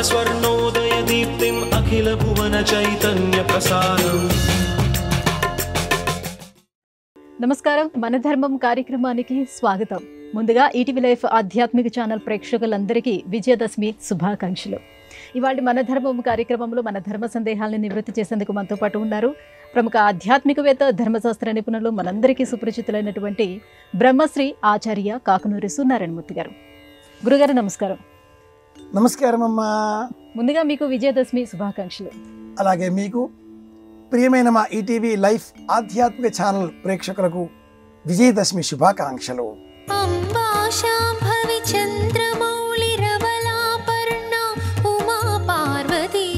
స్వర్ణోదయ దీప్తిం అఖిల భువన చైతన్య ప్రసారం. నమస్కారం, మన ధర్మం కార్యక్రమానికి స్వాగతం. ముందుగా ఈటీవీ లైఫ్ ఆధ్యాత్మిక ఛానల్ ప్రేక్షకులందరికీ విజయదశమి శుభాకాంక్షలు. ఇవాళ మన ధర్మం కార్యక్రమంలో మన ధర్మ సందేహాలను నివృత్తి చేసేందుకు మనతో పాటు ఉన్నారు ప్రముఖ ఆధ్యాత్మికవేత్త, ధర్మశాస్త్ర నిపుణులు, మనందరికీ సుపరిచితులైనటువంటి బ్రహ్మశ్రీ ఆచార్య కాకునూరి సూర్యనారాయణమూర్తి గారు. గురుగారు నమస్కారం. నమస్కారం అమ్మా. ముందుగా మీకు విజయదశమి శుభాకాంక్షలు. అలాగే మీకు ప్రియమైన మా ఈటీవీ లైఫ్ ఆధ్యాత్మిక ఛానల్ ప్రేక్షకులకు విజయదశమి శుభాకాంక్షలు. అంబా శాంభవి చంద్రమౌళి రవలాపర్ణ ఉమా పార్వతీ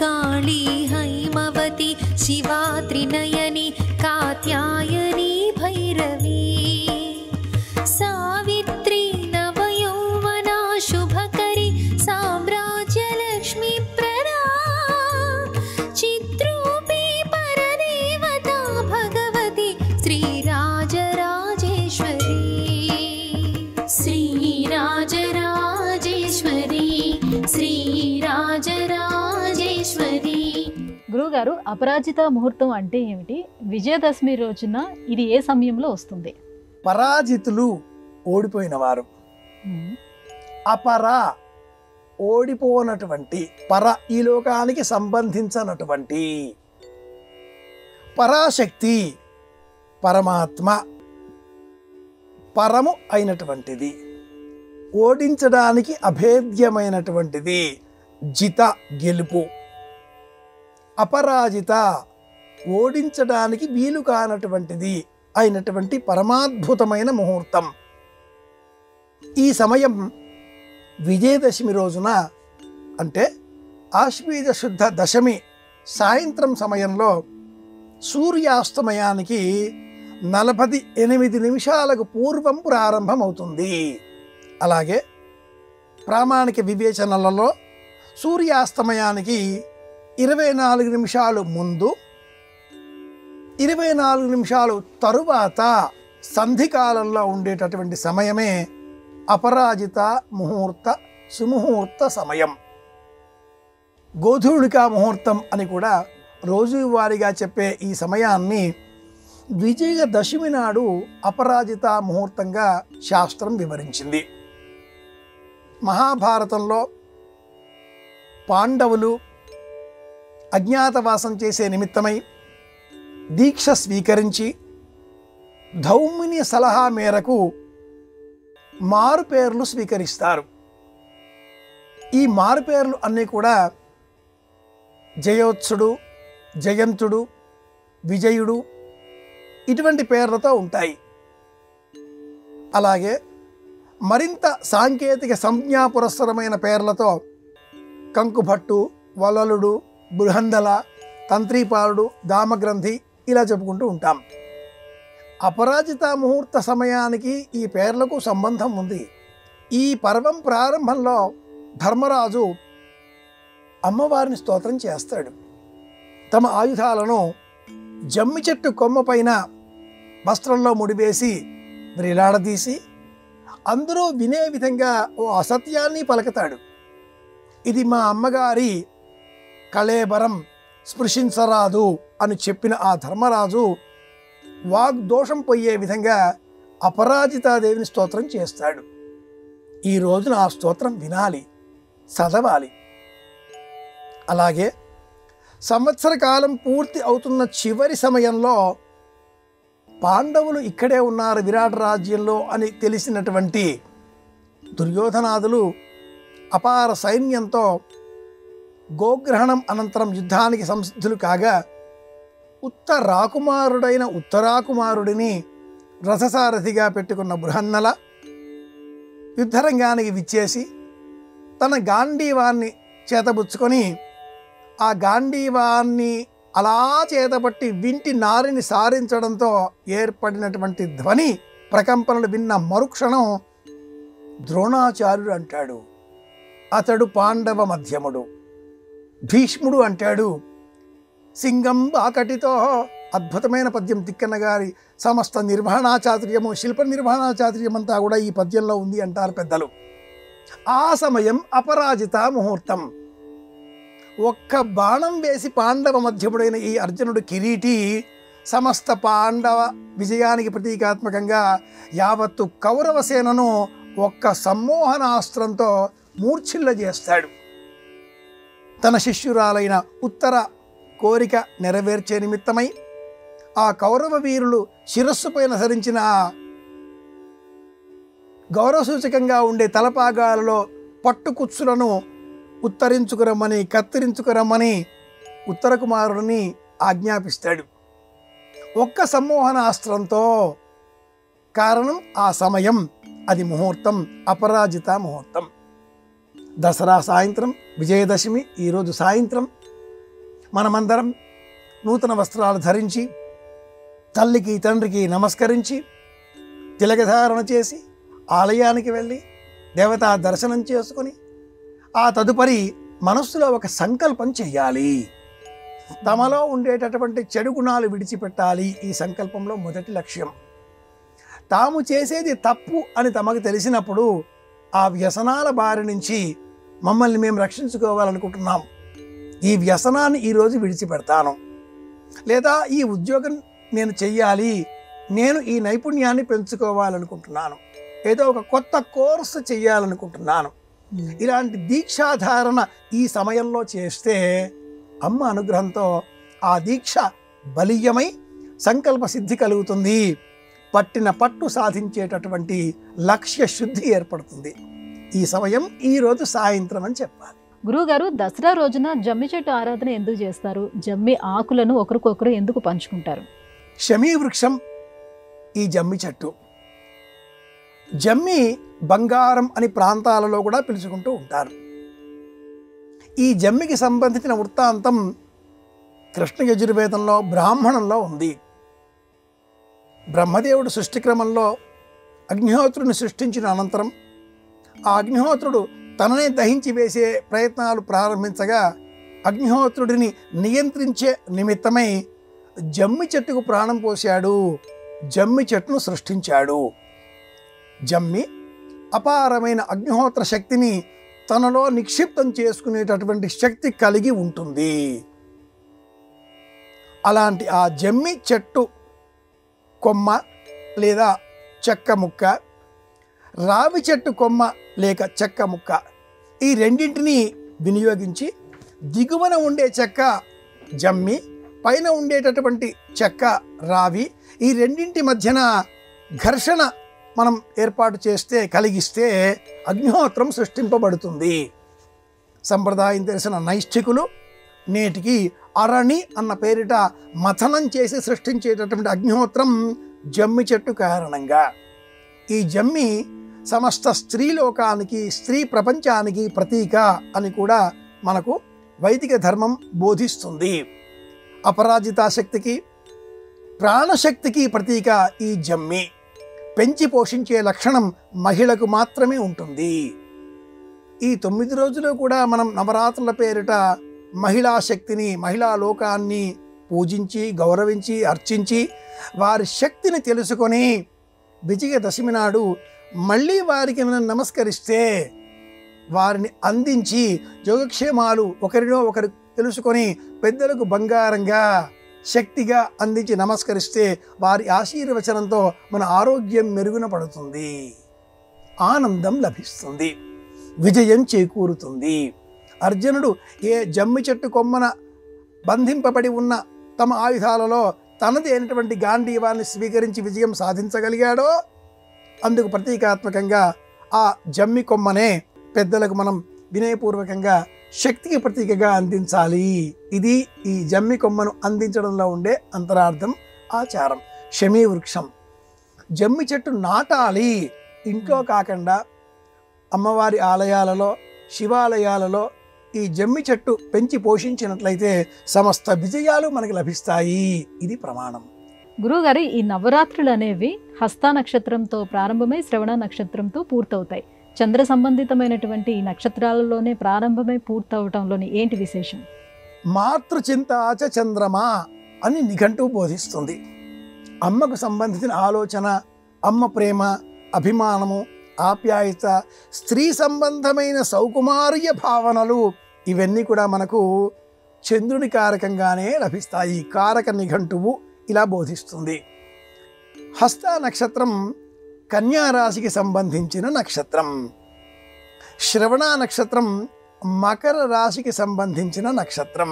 కాళీ హైమవతి శివా త్రినయని కాత్యాయని భైరవీ సావిత్రి నవయౌవనా శుభకరి సామ్రాజ్యలక్ష్మీ ప్రదా చిత్రూపీ పరదేవతా భగవతి శ్రీరాజరాజేశ్వరీ శ్రీరాజరాజేశ్వరీ శ్రీరాజరాజేశ్వరీ. గురువుగారు, అపరాజిత ముహూర్తం అంటే ఏమిటి? విజయదశమి రోజున ఇది ఏ సమయంలో వస్తుంది? పరాజితులు ఓడిపోయిన వారు, అపర ఓడిపోనటువంటి, పర ఈ లోకానికి సంబంధించినటువంటి, పరాశక్తి పరమాత్మ పరము అయినటువంటిది, ఓడించడానికి అభేద్యమైనటువంటిది, జిత గెలుపు, అపరాజిత ఓడించడానికి వీలు కానటువంటిది అయినటువంటి పరమాద్భుతమైన ముహూర్తం. ఈ సమయం విజయదశమి రోజున, అంటే ఆశ్వీజ శుద్ధ దశమి సాయంత్రం సమయంలో సూర్యాస్తమయానికి 48 నిమిషాలకు పూర్వం ప్రారంభమవుతుంది. అలాగే ప్రామాణిక వివేచనలలో సూర్యాస్తమయానికి 24 నిమిషాలు ముందు, 24 నిమిషాలు తరువాత సంధికాలంలో ఉండేటటువంటి సమయమే అపరాజిత ముహూర్త సుముహూర్త సమయం. గోధూళికా ముహూర్తం అని కూడా రోజువారీగా చెప్పే ఈ సమయాన్ని విజయదశమి నాడు అపరాజిత ముహూర్తంగా శాస్త్రం వివరించింది. మహాభారతంలో పాండవులు అజ్ఞాతవాసం చేసే నిమిత్తమై దీక్ష స్వీకరించి ధౌమ్యుని సలహా మేరకు మారుపేర్లు స్వీకరిస్తారు. ఈ మారుపేర్లు అన్నీ కూడా జయోత్సుడు, జయంతుడు, విజయుడు ఇటువంటి పేర్లతో ఉంటాయి. అలాగే మరింత సాంకేతిక సంజ్ఞా పురస్సరమైన పేర్లతో కంకుభట్టు, వలలుడు, బృహందల, తంత్రీపాలుడు, దామగ్రంథి ఇలా చెప్పుకుంటూ ఉంటాం. అపరాజిత ముహూర్త సమయానికి ఈ పేర్లకు సంబంధం ఉంది. ఈ పర్వం ప్రారంభంలో ధర్మరాజు అమ్మవారిని స్తోత్రం చేస్తాడు. తమ ఆయుధాలను జమ్మి చెట్టు కొమ్మ పైన వస్త్రంలో ముడివేసి వ్రేలాడదీసి అందరూ వినే విధంగా ఓ అసత్యాన్ని పలుకుతాడు. ఇది మా అమ్మగారి కళేబరం, స్పృశించరాదు అని చెప్పిన ఆ ధర్మరాజు వాగ్దోషం పోయే విధంగా అపరాజితాదేవిని స్తోత్రం చేస్తాడు. ఈ రోజున ఆ స్తోత్రం వినాలి, చదవాలి. అలాగే సంవత్సర కాలం పూర్తి అవుతున్న చివరి సమయంలో పాండవులు ఇక్కడే ఉన్నారు విరాట రాజ్యంలో అని తెలిసినటువంటి దుర్యోధనాదులు అపార సైన్యంతో గోగ్రహణం అనంతరం యుద్ధానికి సంసిద్ధులు కాగా ఉత్తరాకుమారుడైన ఉత్తరాకుమారుడిని రథసారథిగా పెట్టుకున్న బృహన్నల యుద్ధరంగానికి విచ్చేసి తన గాంధీవాన్ని చేతబుచ్చుకొని ఆ గాంధీవాన్ని అలా చేతపట్టి వింటి నారిని సారించడంతో ఏర్పడినటువంటి ధ్వని ప్రకంపనలు విన్న మరుక్షణం ద్రోణాచార్యుడు అంటాడు, అతడు పాండవ మధ్యముడు. భీష్ముడు అంటాడు, సింగం ఆకటితో. అద్భుతమైన పద్యం. తిక్కన్న గారి సమస్త నిర్వహణాచాతుర్యము, శిల్ప నిర్వహణాచాతుర్యం అంతా కూడా ఈ పద్యంలో ఉంది అంటారు పెద్దలు. ఆ సమయం అపరాజిత ముహూర్తం. ఒక్క బాణం వేసి పాండవ మధ్యముడైన ఈ అర్జునుడు కిరీటి సమస్త పాండవ విజయానికి ప్రతీకాత్మకంగా యావత్తు కౌరవ సేనను ఒక్క సమ్మోహనాస్త్రంతో మూర్ఛిల్ల చేస్తాడు. తన శిష్యురాలైన ఉత్తర కోరిక నెరవేర్చే నిమిత్తమై ఆ కౌరవ వీరులు శిరస్సు పైన ధరించిన గౌరవ సూచకంగా ఉండే తలపాగాలలో పట్టుకుచ్చులను ఉత్తరించుకురమ్మని కత్తిరించుకురమ్మని ఉత్తర కుమారుడిని ఆజ్ఞాపిస్తాడు. ఒక్క సమ్మోహనాస్త్రంతో. కారణం ఆ సమయం, అది ముహూర్తం, అపరాజిత ముహూర్తం. దసరా సాయంత్రం, విజయదశమి ఈరోజు సాయంత్రం మనమందరం నూతన వస్త్రాలు ధరించి తల్లికి తండ్రికి నమస్కరించి తిలకధారణ చేసి ఆలయానికి వెళ్ళి దేవతా దర్శనం చేసుకొని ఆ తదుపరి మనస్సులో ఒక సంకల్పం చెయ్యాలి. తమలో ఉండేటటువంటి చెడు గుణాలు విడిచిపెట్టాలి. ఈ సంకల్పంలో మొదటి లక్ష్యం. తాము చేసేది తప్పు అని తమకు తెలిసినప్పుడు ఆ వ్యసనాల బారి నుంచి మమ్మల్ని మేము రక్షించుకోవాలనుకుంటున్నాం, ఈ వ్యసనాన్ని ఈరోజు విడిచిపెడతాను, లేదా ఈ ఉద్యోగం నేను చెయ్యాలి, నేను ఈ నైపుణ్యాన్ని పెంచుకోవాలనుకుంటున్నాను, ఏదో ఒక కొత్త కోర్సు చెయ్యాలనుకుంటున్నాను, ఇలాంటి దీక్షాధారణ ఈ సమయంలో చేస్తే అమ్మ అనుగ్రహంతో ఆ దీక్ష బలీయమై సంకల్ప సిద్ధి కలుగుతుంది. పట్టిన పట్టు సాధించేటటువంటి లక్ష్య శుద్ధి ఏర్పడుతుంది. ఈ సమయం ఈరోజు సాయంత్రం అని చెప్పాలి. గురువుగారు, దసరా రోజున జమ్మి చెట్టు ఆరాధన ఎందుకు చేస్తారు? జమ్మి ఆకులను ఒకరికొకరు ఎందుకు పంచుకుంటారు? శమీ వృక్షం ఈ జమ్మి చెట్టు. జమ్మి బంగారం అని ప్రాంతాలలో కూడా పిలుచుకుంటూ ఉంటారు. ఈ జమ్మికి సంబంధించిన వృత్తాంతం కృష్ణ యజుర్వేదంలో బ్రాహ్మణంలో ఉంది. బ్రహ్మదేవుడు సృష్టి క్రమంలో అగ్నిహోత్రుడిని సృష్టించిన అనంతరం ఆ అగ్నిహోత్రుడు తననే దహించి వేసే ప్రయత్నాలు ప్రారంభించగా అగ్నిహోత్రుడిని నియంత్రించే నిమిత్తమై జమ్మి చెట్టుకు ప్రాణం పోశాడు, జమ్మి చెట్టును సృష్టించాడు. జమ్మి అపారమైన అగ్నిహోత్ర శక్తిని తనలో నిక్షిప్తం చేసుకునేటటువంటి శక్తి కలిగి ఉంటుంది. అలాంటి ఆ జమ్మి చెట్టు కొమ్మ లేదా చెక్క ముక్క, రావి చెట్టు కొమ్మ లేక చెక్క ముక్క, ఈ రెండింటినీ వినియోగించి దిగువన ఉండే చెక్క జమ్మి, పైన ఉండేటటువంటి చెక్క రావి, ఈ రెండింటి మధ్యన ఘర్షణ మనం ఏర్పాటు చేస్తే కలిగిస్తే అగ్నిహోత్రం సృష్టింపబడుతుంది. సంప్రదాయం తెలిసిన నైష్ఠికులు నేటికి అరణి అన్న పేరిట మథనం చేసి సృష్టించేటటువంటి అగ్నిహోత్రం జమ్మి చెట్టు కారణంగా. ఈ జమ్మి సమస్త స్త్రీలోకానికి, స్త్రీ ప్రపంచానికి ప్రతీక అని కూడా మనకు వైదిక ధర్మం బోధిస్తుంది. అపరాజితా శక్తికి, ప్రాణశక్తికి ప్రతీక ఈ జమ్మి. పెంచి పోషించే లక్షణం మహిళకు మాత్రమే ఉంటుంది. ఈ 9 రోజులు కూడా మనం నవరాత్రుల పేరిట మహిళా శక్తిని, మహిళా లోకాన్ని పూజించి, గౌరవించి, అర్చించి వారి శక్తిని తెలుసుకొని విజయదశమి నాడు మళ్ళీ వారికి మనం నమస్కరిస్తే, వారిని అందించి యోగక్షేమాలు ఒకరినో ఒకరు తెలుసుకొని పెద్దలకు బంగారంగా శక్తిగా అందించి నమస్కరిస్తే వారి ఆశీర్వచనంతో మన ఆరోగ్యం మెరుగున పడుతుంది, ఆనందం లభిస్తుంది, విజయం చేకూరుతుంది. అర్జునుడు ఏ జమ్మి చెట్టు కొమ్మన బంధింపబడి ఉన్న తమ ఆయుధాలలో తనది అయినటువంటి గాంధీవాన్ని స్వీకరించి విజయం సాధించగలిగాడో అందుకు ప్రతీకాత్మకంగా ఆ జమ్మి కొమ్మనే పెద్దలకు మనం వినయపూర్వకంగా శక్తికి ప్రతీకగా అందించాలి. ఇది ఈ జమ్మి కొమ్మను అందించడంలో ఉండే అంతరార్థం, ఆచారం. శమీ వృక్షం, జమ్మి చెట్టు నాటాలి. ఇంట్లో కాకుండా అమ్మవారి ఆలయాలలో, శివాలయాలలో ఈ జమ్మి చెట్టు పెంచి పోషించినట్లయితే సమస్త విజయాలు మనకి లభిస్తాయి. ఇది ప్రమాణం. గురువుగారు, ఈ నవరాత్రులు అనేవి హస్త నక్షత్రంతో ప్రారంభమై శ్రవణ నక్షత్రంతో పూర్తవుతాయి. చంద్ర సంబంధితమైనటువంటి ఈ నక్షత్రాలలోనే ప్రారంభమై పూర్తవటంలోని ఏంటి విశేషం? మాతృచింతాచ చంద్రమా అని నిఘంటువు బోధిస్తుంది. అమ్మకు సంబంధించిన ఆలోచన, అమ్మ ప్రేమ, అభిమానము, ఆప్యాయత, స్త్రీ సంబంధమైన సౌకుమార్య భావనలు ఇవన్నీ కూడా మనకు చంద్రుని కారకంగానే లభిస్తాయి. కారక నిఘంటువు ఇలా బోధిస్తుంది. హస్త నక్షత్రం కన్యా రాశికి సంబంధించిన నక్షత్రం. శ్రవణ నక్షత్రం మకర రాశికి సంబంధించిన నక్షత్రం.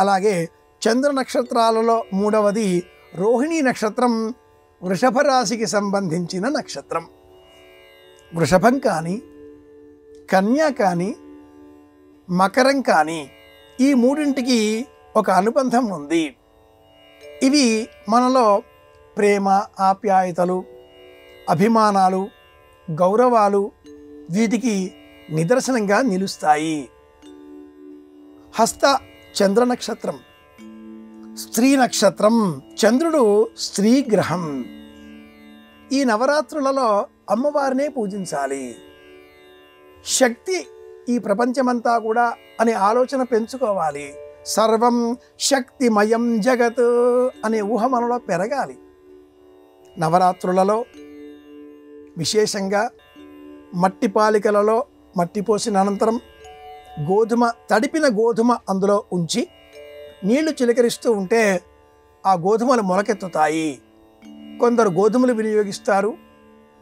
అలాగే చంద్ర నక్షత్రాలలో మూడవది రోహిణీ నక్షత్రం, వృషభ రాశికి సంబంధించిన నక్షత్రం. వృషభం కానీ, కన్యా కానీ, మకరం కానీ ఈ మూడింటికి ఒక అనుబంధం ఉంది. ఇవి మనలో ప్రేమ, ఆప్యాయతలు, అభిమానాలు, గౌరవాలు వీటికి నిదర్శనంగా నిలుస్తాయి. హస్త చంద్ర నక్షత్రం, స్త్రీ నక్షత్రం. చంద్రుడు స్త్రీ గ్రహం. ఈ నవరాత్రులలో అమ్మవారినే పూజించాలి. శక్తి ఈ ప్రపంచమంతా కూడా అనే ఆలోచన పెంచుకోవాలి. సర్వం శక్తిమయం జగత్ అనే ఊహ మనలో పెరగాలి. నవరాత్రులలో విశేషంగా మట్టి పాలికలలో మట్టి పోసిన అనంతరం తడిపిన గోధుమ అందులో ఉంచి నీళ్లు చిలకరిస్తూ ఉంటే ఆ గోధుమలు మొలకెత్తుతాయి. కొందరు గోధుమలు వినియోగిస్తారు,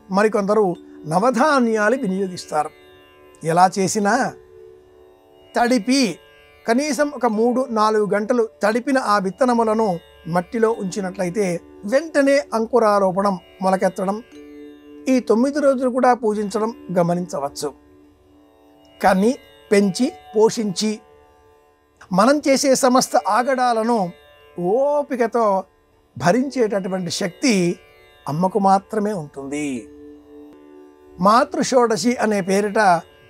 మరికొందరు నవధాన్యాలు వినియోగిస్తారు. ఎలా చేసినా తడిపి కనీసం ఒక 3-4 గంటలు తడిపిన ఆ విత్తనములను మట్టిలో ఉంచినట్లయితే వెంటనే అంకురారోపణం, మొలకెత్తడం, ఈ 9 రోజులు కూడా పూజించడం గమనించవచ్చు. కానీ పెంచి పోషించి మనం చేసే సమస్త ఆగడాలను ఓపికతో భరించేటటువంటి శక్తి అమ్మకు మాత్రమే ఉంటుంది. మాతృషోడశి అనే పేరిట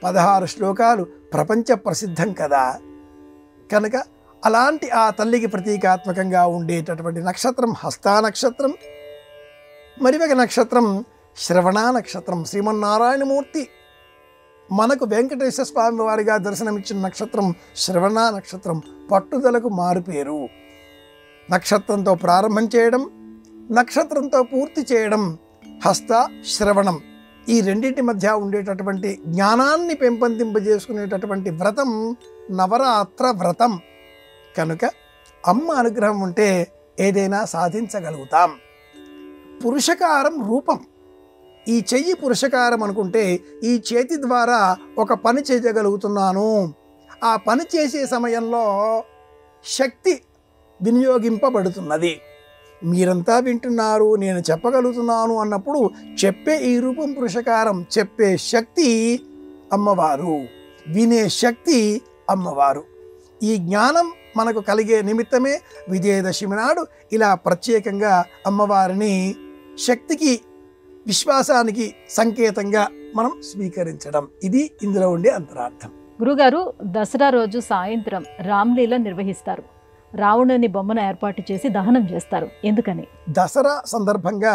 16 శ్లోకాలు ప్రపంచ ప్రసిద్ధం కదా. కనుక అలాంటి ఆ తల్లికి ప్రతీకాత్మకంగా ఉండేటటువంటి నక్షత్రం హస్తా నక్షత్రం. మరి ఒక నక్షత్రం శ్రవణ నక్షత్రం. శ్రీమన్నారాయణమూర్తి మనకు వెంకటేశ్వర స్వామి వారిగా దర్శనమిచ్చిన నక్షత్రం శ్రవణ నక్షత్రం. పట్టుదలకు మారుపేరు. నక్షత్రంతో ప్రారంభం చేయడం, నక్షత్రంతో పూర్తి చేయడం. హస్త శ్రవణం ఈ రెండింటి మధ్య ఉండేటటువంటి జ్ఞానాన్ని పెంపొందింపజేసుకునేటటువంటి వ్రతం నవరాత్ర వ్రతం. కనుక అమ్మ అనుగ్రహం ఉంటే ఏదైనా సాధించగలుగుతాం. పురుషకారం రూపం. ఈ చెయ్యి పురుషకారం అనుకుంటే ఈ చేతి ద్వారా ఒక పని చేయగలుగుతున్నాను. ఆ పని చేసే సమయంలో శక్తి వినియోగింపబడుతున్నది. మీరంతా వింటున్నారు, నేను చెప్పగలుగుతున్నాను అన్నప్పుడు చెప్పే ఈ రూపం పురుషకారం. చెప్పే శక్తి అమ్మవారు, వినే శక్తి అమ్మవారు. ఈ జ్ఞానం మనకు కలిగే నిమిత్తమే విజయదశమి నాడు ఇలా ప్రత్యేకంగా అమ్మవారిని శక్తికి, విశ్వాసానికి సంకేతంగా మనం స్వీకరించడం. ఇది ఇందులో ఉండే అంతరార్థం. గురుగారు, దసరా రోజు సాయంత్రం రామ్లీల నిర్వహిస్తారు. రావణుని బొమ్మను ఏర్పాటు చేసి దహనం చేస్తారు. ఎందుకని? దసరా సందర్భంగా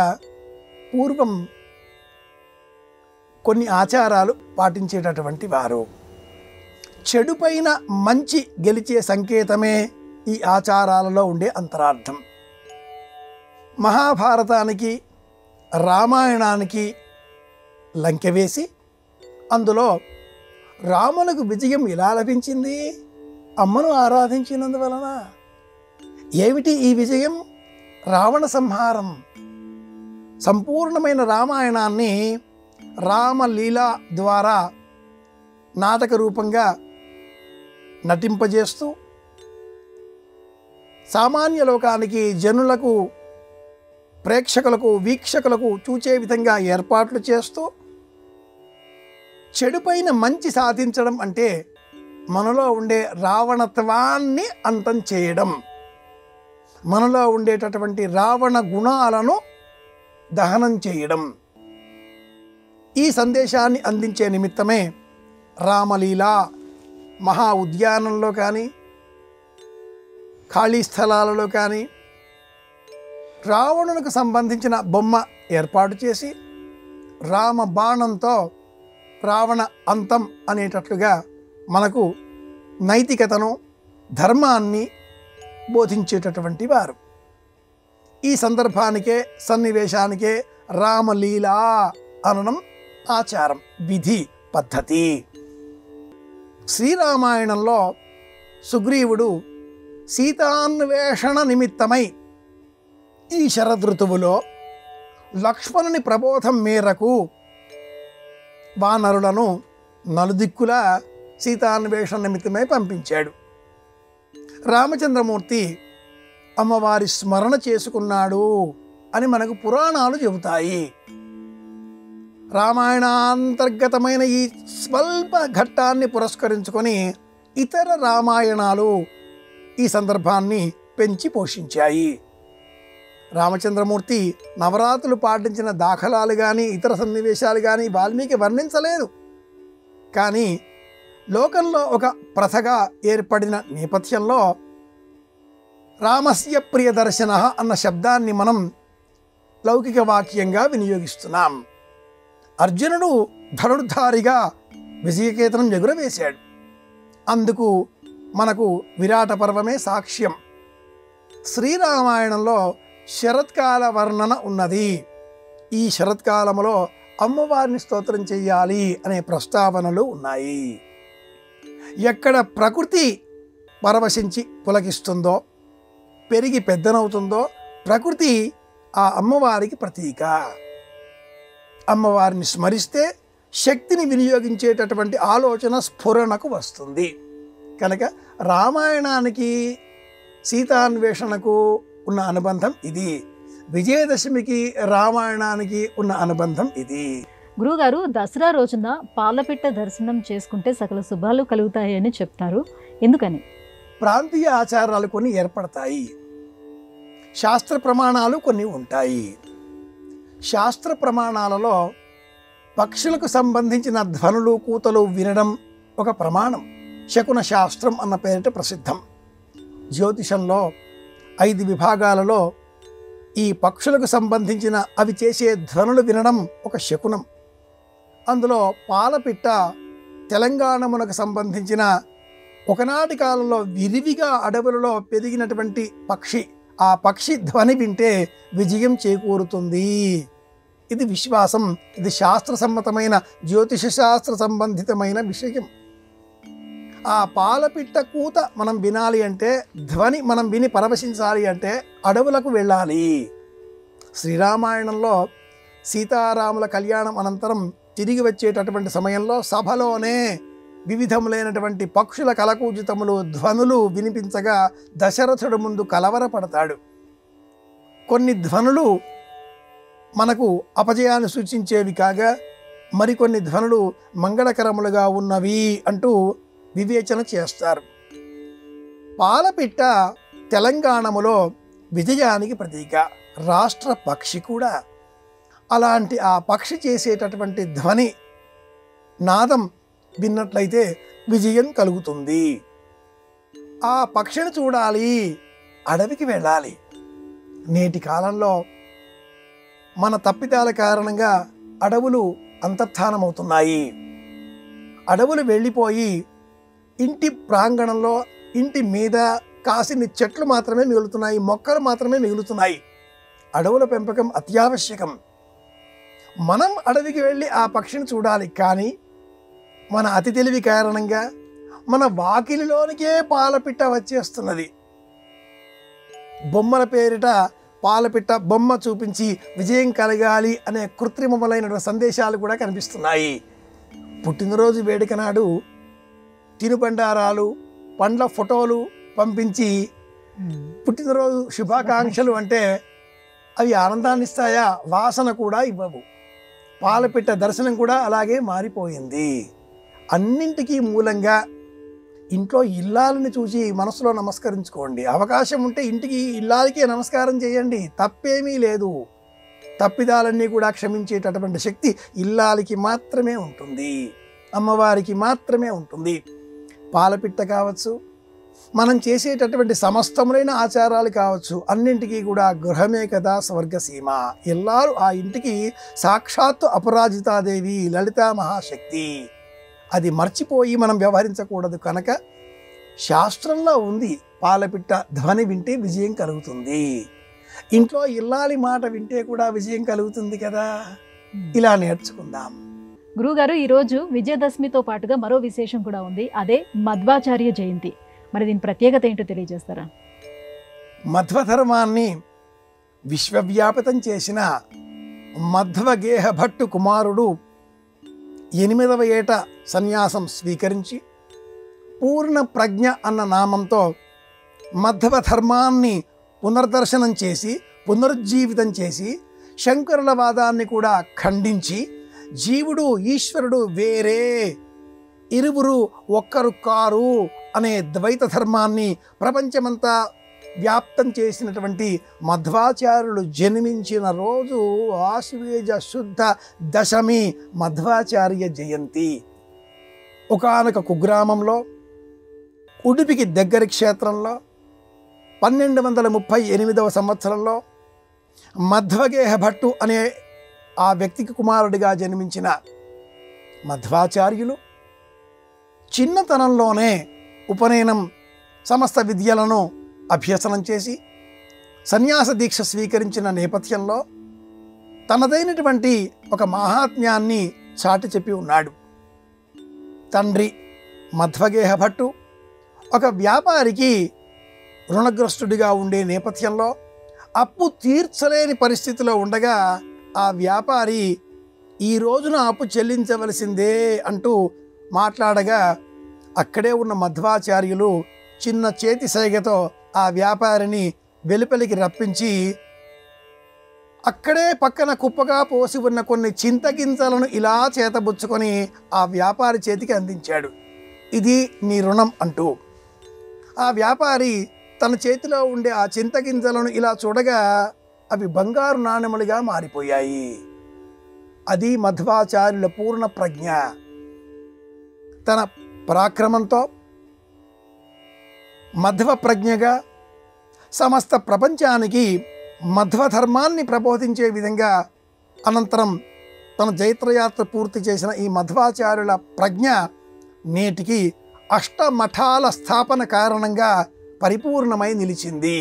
పూర్వం కొన్ని ఆచారాలు పాటించేటటువంటి వారు. చెడుపైన మంచి గెలిచే సంకేతమే ఈ ఆచారాలలో ఉండే అంతరార్థం. మహాభారతానికి, రామాయణానికి లంకె వేసి అందులో రాములకు విజయం ఎలా లభించింది? అమ్మను ఆరాధించినందువలన. ఏమిటి ఈ విజయం? రావణ సంహారం. సంపూర్ణమైన రామాయణాన్ని రామలీల ద్వారా నాటక రూపంగా నటింపజేస్తూ సామాన్య లోకానికి, జనులకు, ప్రేక్షకులకు, వీక్షకులకు చూచే విధంగా ఏర్పాట్లు చేస్తూ చెడుపైన మంచి సాధించడం అంటే మనలో ఉండే రావణత్వాన్ని అంతం చేయడం, మనలో ఉండేటటువంటి రావణ గుణాలను దహనం చేయడం. ఈ సందేశాన్ని అందించే నిమిత్తమే రామలీల మహా ఉద్యానంలో కానీ, ఖాళీ స్థలాలలో కానీ రావణునికి సంబంధించిన బొమ్మ ఏర్పాటు చేసి రామ బాణంతో రావణ అంతం అనేటట్లుగా మనకు నైతికతను, ధర్మాన్ని బోధించేటటువంటి వారు. ఈ సందర్భానికే, సన్నివేశానికే రామలీల అనడం ఆచారం, విధి, పద్ధతి. శ్రీరామాయణంలో సుగ్రీవుడు సీతాన్వేషణ నిమిత్తమై ఈ శరదృతువులో లక్ష్మణుని ప్రబోధం మేరకు వానరులను నలుదిక్కులా సీతాన్వేషణ నిమిత్తమై పంపించాడు. రామచంద్రమూర్తి అమ్మవారి స్మరణ చేసుకున్నాడు అని మనకు పురాణాలు చెబుతాయి. రామాయణాంతర్గతమైన ఈ స్వల్ప ఘట్టాన్ని పురస్కరించుకొని ఇతర రామాయణాలు ఈ సందర్భాన్ని పెంచి పోషించాయి. రామచంద్రమూర్తి నవరాత్రులు పాటించిన దాఖలాలు కానీ ఇతర సన్నివేశాలు కానీ వాల్మీకి వర్ణించలేదు. కానీ లోకంలో ఒక ప్రథగా ఏర్పడిన నేపథ్యంలో రామస్య ప్రియదర్శన అన్న శబ్దాన్ని మనం లౌకిక వాక్యంగా వినియోగిస్తున్నాం. అర్జునుడు ధనుర్ధారిగా విజయకేతనం ఎగురవేశాడు. అందుకు మనకు విరాట పర్వమే సాక్ష్యం. శ్రీరామాయణంలో శరత్కాల వర్ణన ఉన్నది. ఈ శరత్కాలంలో అమ్మవారిని స్తోత్రం చెయ్యాలి అనే ప్రస్తావనలు ఉన్నాయి. ఎక్కడ ప్రకృతి పరవశించి పులకిస్తుందో, పెరిగి పెద్దనవుతుందో ప్రకృతి ఆ అమ్మవారికి ప్రతీక. అమ్మవారిని స్మరిస్తే శక్తిని వినియోగించేటటువంటి ఆలోచన స్ఫురణకు వస్తుంది. కనుక రామాయణానికి సీతాన్వేషణకు ఉన్న అనుబంధం ఇది, విజయదశమికి రామాయణానికి ఉన్న అనుబంధం ఇది. గురువుగారు, దసరా రోజున పాలపిట్ట దర్శనం చేసుకుంటే సకల శుభాలు కలుగుతాయి అని చెప్తారు. ఎందుకని? ప్రాంతీయ ఆచారాలు కొన్ని ఏర్పడతాయి, శాస్త్ర ప్రమాణాలు కొన్ని ఉంటాయి. శాస్త్ర ప్రమాణాలలో పక్షులకు సంబంధించిన ధ్వనులు కూతలు వినడం ఒక ప్రమాణం. శకున శాస్త్రం అన్న పేరిట ప్రసిద్ధం. జ్యోతిషంలో 5 విభాగాలలో ఈ పక్షులకు సంబంధించిన అవి చేసే ధ్వనులు వినడం ఒక శకునం. అందులో పాలపిట్ట తెలంగాణమునకు సంబంధించిన ఒకనాటి కాలంలో విరివిగా అడవులలో పెరిగినటువంటి పక్షి. ఆ పక్షి ధ్వని వింటే విజయం చేకూరుతుంది. ఇది విశ్వాసం. ఇది శాస్త్ర సమ్మతమైన జ్యోతిష శాస్త్ర సంబంధితమైన విషయం. ఆ పాలపిట్ట కూత మనం వినాలి అంటే, ధ్వని మనం విని పరవశించాలి అంటే అడవులకు వెళ్ళాలి. శ్రీరామాయణంలో సీతారాముల కళ్యాణం అనంతరం తిరిగి వచ్చేటటువంటి సమయంలో సభలోనే వివిధములైనటువంటి పక్షుల కలకూజితములు ధ్వనులు వినిపించగా దశరథుడు ముందు కలవరపడతాడు. కొన్ని ధ్వనులు మనకు అపజయాన్ని సూచించేవి కాగా మరికొన్ని ధ్వనులు మంగళకరములుగా ఉన్నవి అంటూ వివేచన చేస్తారు. పాలపిట్ట తెలంగాణములో విజయానికి ప్రతీక, రాష్ట్ర పక్షి కూడా. అలాంటి ఆ పక్షి చేసేటటువంటి ధ్వని నాదం విన్నట్లయితే విజయం కలుగుతుంది. ఆ పక్షిని చూడాలి, అడవికి వెళ్ళాలి. నేటి కాలంలో మన తప్పిదాల కారణంగా అడవులు అంతర్ధానమవుతున్నాయి. అడవులు వెళ్ళిపోయి ఇంటి ప్రాంగణంలో ఇంటి మీద కాసిన్ని చెట్లు మాత్రమే మిగులుతున్నాయి, మొక్కలు మాత్రమే మిగులుతున్నాయి. అడవుల పెంపకం అత్యావశ్యకం. మనం అడవికి వెళ్ళి ఆ పక్షిని చూడాలి. కానీ మన అతి తెలివి కారణంగా మన వాకిలిలోనికే పాలపిట్ట వచ్చేస్తున్నది. బొమ్మల పేరిట పాలపిట్ట బొమ్మ చూపించి విజయం కలగాలి అనే కృత్రిమములైన సందేశాలు కూడా కనిపిస్తున్నాయి. పుట్టినరోజు వేడుక నాడు తినుబండారాలు, పండ్ల ఫోటోలు పంపించి పుట్టినరోజు శుభాకాంక్షలు అంటే అవి ఆనందాన్ని ఇస్తాయా? వాసన కూడా ఇవ్వవు. పాలపిట్ట దర్శనం కూడా అలాగే మారిపోయింది. అన్నింటికీ మూలంగా ఇంట్లో ఇల్లాలని చూసి మనసులో నమస్కరించుకోండి. అవకాశం ఉంటే ఇంటికి ఇల్లాలకే నమస్కారం చేయండి, తప్పేమీ లేదు. తప్పిదాలన్నీ కూడా క్షమించేటటువంటి శక్తి ఇల్లాలికి మాత్రమే ఉంటుంది, అమ్మవారికి మాత్రమే ఉంటుంది. పాలపిట్ట కావచ్చు, మనం చేసేటటువంటి సమస్తములైన ఆచారాలు కావచ్చు, అన్నింటికీ కూడా గృహమే కదా స్వర్గసీమ. ఎల్లారు ఆ ఇంటికి సాక్షాత్తు అపరాజితాదేవి, లలితా మహాశక్తి. అది మర్చిపోయి మనం వ్యవహరించకూడదు. కనుక శాస్త్రంలో ఉంది, పాలపిట్ట ధ్వని వింటే విజయం కలుగుతుంది. ఇంట్లో ఇల్లాలి మాట వింటే కూడా విజయం కలుగుతుంది కదా. ఇలా నేర్చుకుందాం. గురువుగారు, ఈరోజు విజయదశమితో పాటుగా మరో విశేషం కూడా ఉంది, అదే మధ్వాచార్య జయంతి. మరి దీని ప్రత్యేకత ఏంటో తెలియజేస్తారా? మధ్వధర్మాన్ని విశ్వవ్యాపితం చేసిన మధ్వగేహ భట్టు కుమారుడు 8వ ఏట సన్యాసం స్వీకరించి పూర్ణ ప్రజ్ఞ అన్న నామంతో మధ్వధర్మాన్ని పునర్దర్శనం చేసి పునరుజ్జీవితం చేసి శంకరుల వాదాన్ని కూడా ఖండించి జీవుడు ఈశ్వరుడు వేరే, ఇరువురు ఒక్కరు కారు అనే ద్వైత ధర్మాన్ని ప్రపంచమంతా వ్యాప్తం చేసినటువంటి మధ్వాచార్యులు జన్మించిన రోజు ఆశ్వయుజ శుద్ధ దశమి మధ్వాచార్య జయంతి. ఒకానొక కుగ్రామంలో ఉడిపికి దగ్గరి క్షేత్రంలో 1238వ సంవత్సరంలో మధ్వగేహ భట్టు అనే ఆ వ్యక్తికి కుమారుడిగా జన్మించిన మధ్వాచార్యులు చిన్నతనంలోనే ఉపనయనం సమస్త విద్యలను అభ్యసనం చేసి సన్యాస దీక్ష స్వీకరించిన నేపథ్యంలో తనదైనటువంటి ఒక మహాత్మ్యాన్ని చాటి చెప్పి ఉన్నాడు. తండ్రి మధ్వగేహ భట్టు ఒక వ్యాపారికి రుణగ్రస్తుడిగా ఉండే నేపథ్యంలో అప్పు తీర్చలేని పరిస్థితిలో ఉండగా ఆ వ్యాపారి ఈ రోజున అప్పు చెల్లించవలసిందే అంటూ మాట్లాడగా అక్కడే ఉన్న మధ్వాచార్యులు చిన్న చేతి సైగతో ఆ వ్యాపారిని వెలుపలికి రప్పించి అక్కడే పక్కన కుప్పగా పోసి ఉన్న కొన్ని చింతగింజలను ఇలా చేతబుచ్చుకొని ఆ వ్యాపారి చేతికి అందించాడు. ఇది నీ రుణం అంటూ. ఆ వ్యాపారి తన చేతిలో ఉండే ఆ చింతగింజలను ఇలా చూడగా అవి బంగారు నాణెములుగా మారిపోయాయి. అది మధ్వాచార్యుల పూర్ణ ప్రజ్ఞ. తన పరాక్రమంతో మధ్వ ప్రజ్ఞగా సమస్త ప్రపంచానికి మధ్వధర్మాన్ని ప్రబోధించే విధంగా అనంతరం తన జైత్రయాత్ర పూర్తి చేసిన ఈ మధ్వాచార్యుల ప్రజ్ఞ నేటికి అష్టమఠాల స్థాపన కారణంగా పరిపూర్ణమై నిలిచింది.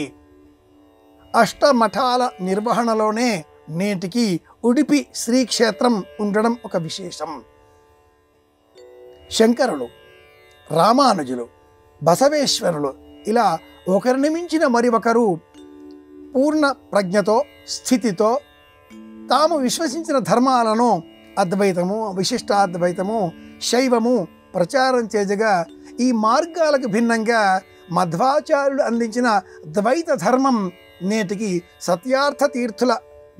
అష్టమఠాల నిర్వహణలోనే నేటికి ఉడిపి శ్రీక్షేత్రం ఉండడం ఒక విశేషం. శంకరులు, రామానుజులు, బసవేశ్వరులు ఇలా ఒకరిని మించిన మరి ఒకరు పూర్ణ ప్రజ్ఞతో స్థితితో తాము విశ్వసించిన ధర్మాలను అద్వైతము, విశిష్టాద్వైతము, శైవము ప్రచారం చేయగా ఈ మార్గాలకు భిన్నంగా మధ్వాచార్యులు అందించిన ద్వైత ధర్మం నేటికి సత్యార్థ తీర్థుల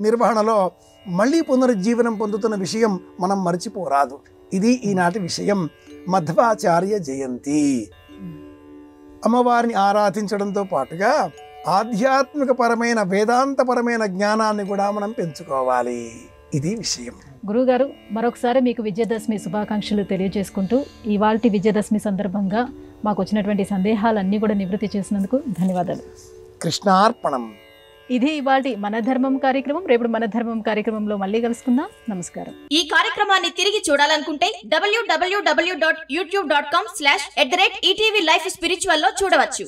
నిర్వహణలో మళ్ళీ పునరుజ్జీవనం పొందుతున్న విషయం మనం మర్చిపోరాదు. ఇది ఈనాటి విషయం, మధ్వాచార్య జయంతి. అమ్మవారిని ఆరాధించడంతో పాటుగా ఆధ్యాత్మికపరమైన వేదాంతపరమైన జ్ఞానాన్ని కూడా మనం పెంచుకోవాలి. ఇది విషయం. గురువుగారు, మరొకసారి మీకు విజయదశమి శుభాకాంక్షలు తెలియజేసుకుంటూ ఇవాల్టి విజయదశమి సందర్భంగా మాకు వచ్చినటువంటి సందేహాలన్నీ కూడా నివృత్తి చేసినందుకు ధన్యవాదాలు. కృష్ణార్పణం. ఇది ఇవాల్టి మన ధర్మం కార్యక్రమం. రేపు మన ధర్మం కార్యక్రమంలో మళ్ళీ కలుసుకుందాం. నమస్కారం. ఈ కార్యక్రమాన్ని తిరిగి చూడాలనుకుంటే www.youtube.com/ETV Life Spiritual లో చూడవచ్చు.